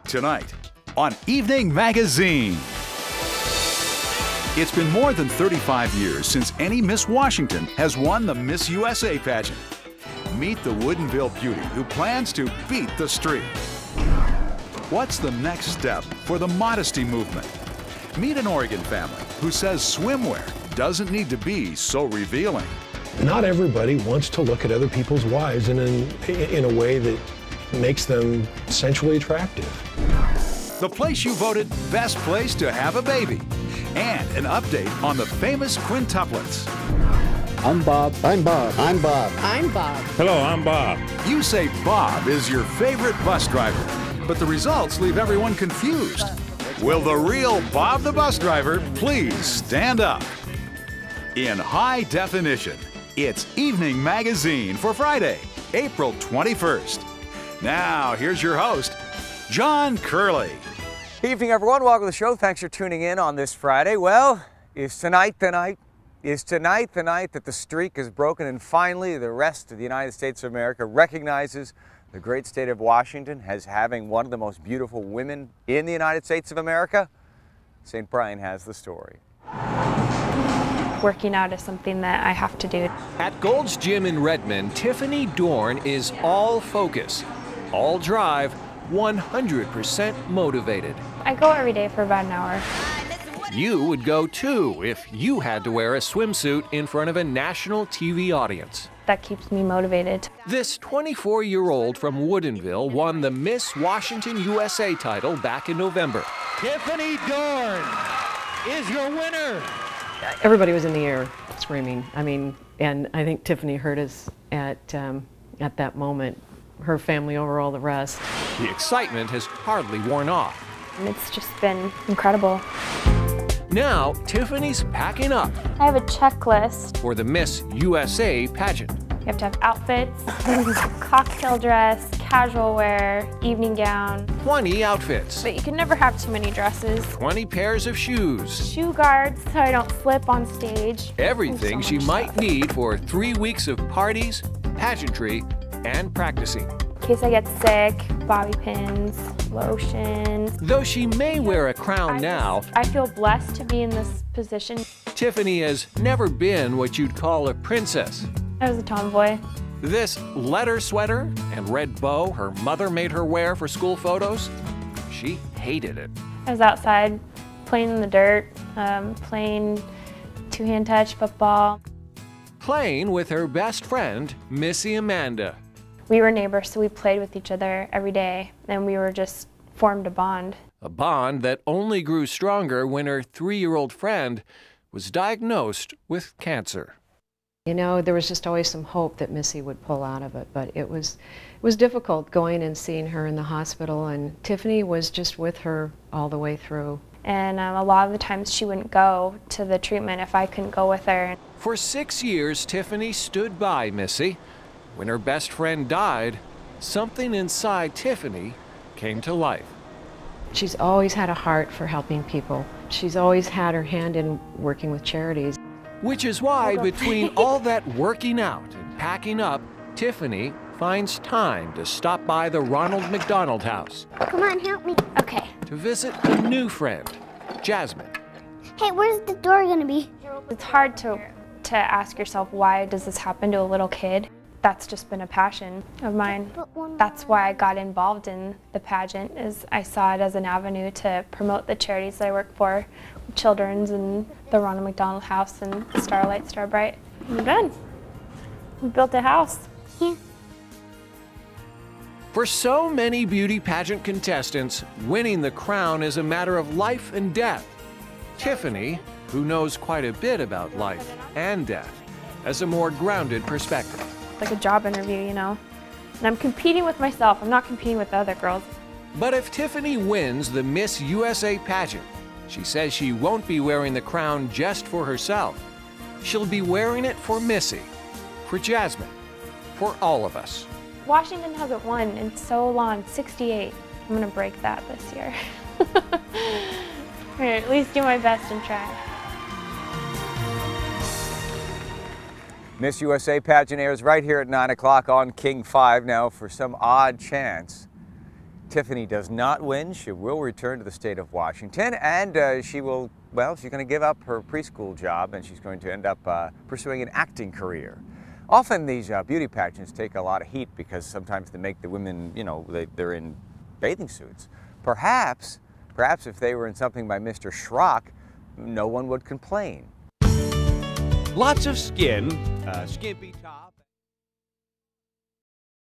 tonight on Evening Magazine. It's been more than 35 years since any Miss Washington has won the Miss USA pageant. Meet the Woodinville beauty who plans to beat the streak. What's the next step for the modesty movement? Meet an Oregon family who says swimwear doesn't need to be so revealing. Not everybody wants to look at other people's wives in a way that makes them sensually attractive. The place you voted best place to have a baby. And an update on the famous quintuplets. I'm Bob. I'm Bob. I'm Bob. I'm Bob. Hello, I'm Bob. You say Bob is your favorite bus driver, but the results leave everyone confused. Will the real Bob the bus driver please stand up? In high definition, it's Evening Magazine for Friday, April 21st. Now, here's your host, John Curley. Evening, everyone. Welcome to the show. Thanks for tuning in on this Friday. Well, is tonight the night? Is tonight the night that the streak is broken and finally the rest of the United States of America recognizes the great state of Washington as having one of the most beautiful women in the United States of America? St. Brian has the story. Working out is something that I have to do. At Gold's Gym in Redmond, Tiffany Dorn is all focus, all drive, 100% motivated. I go every day for about an hour. You would go too if you had to wear a swimsuit in front of a national TV audience. That keeps me motivated. This 24-year-old from Woodinville won the Miss Washington USA title back in November. Tiffany Dorn is your winner. Everybody was in the air screaming. And I think Tiffany heard us at that moment. Her family over all the rest. The excitement has hardly worn off. It's just been incredible. Now, Tiffany's packing up I have a checklist. for the Miss USA pageant. You have to have outfits, cocktail dress, casual wear, evening gown. 20 outfits, But you can never have too many dresses. 20 pairs of shoes, Shoe guards so I don't slip on stage. everything There's so she much might stuff. need for 3 weeks of parties, pageantry, and practicing. In case I get sick, bobby pins, lotion. Though she may wear a crown now, I feel blessed to be in this position. Tiffany has never been what you'd call a princess. I was a tomboy. This letter sweater and red bow her mother made her wear for school photos, she hated it. I was outside playing in the dirt, playing two-hand touch football. Playing with her best friend, Missy Amanda. We were neighbors, so we played with each other every day, and we were just formed a bond. A bond that only grew stronger when her 3-year-old friend was diagnosed with cancer. You know, there was just always some hope that Missy would pull out of it, but it was difficult going and seeing her in the hospital, and Tiffany was just with her all the way through. And a lot of the times she wouldn't go to the treatment if I couldn't go with her. For 6 years, Tiffany stood by Missy. When her best friend died, something inside Tiffany came to life. She's always had a heart for helping people. She's always had her hand in working with charities. Which is why, between all that working out and packing up, Tiffany finds time to stop by the Ronald McDonald House. Come on, help me. Okay. To visit a new friend, Jasmine. Hey, where's the door gonna be? It's hard to ask yourself, why does this happen to a little kid? That's just been a passion of mine. That's why I got involved in the pageant, is I saw it as an avenue to promote the charities that I work for, Children's and the Ronald McDonald House and Starlight Starbright. We're done. We built a house. Yeah. For so many beauty pageant contestants, winning the crown is a matter of life and death. Tiffany, who knows quite a bit about life and death, has a more grounded perspective. Like a job interview, you know? And I'm competing with myself. I'm not competing with the other girls. But if Tiffany wins the Miss USA pageant, she says she won't be wearing the crown just for herself. She'll be wearing it for Missy, for Jasmine, for all of us. Washington hasn't won in so long, 68. I'm gonna break that this year. Or at least do my best and try. Miss USA pageant airs right here at 9 o'clock on King 5. Now, for some odd chance, Tiffany does not win, she will return to the state of Washington, and she will, well, she's going to give up her preschool job and she's going to end up pursuing an acting career. Often these beauty pageants take a lot of heat because sometimes they make the women, you know, they're in bathing suits. Perhaps if they were in something by Mr. Schrock, no one would complain. Lots of skin, skimpy top.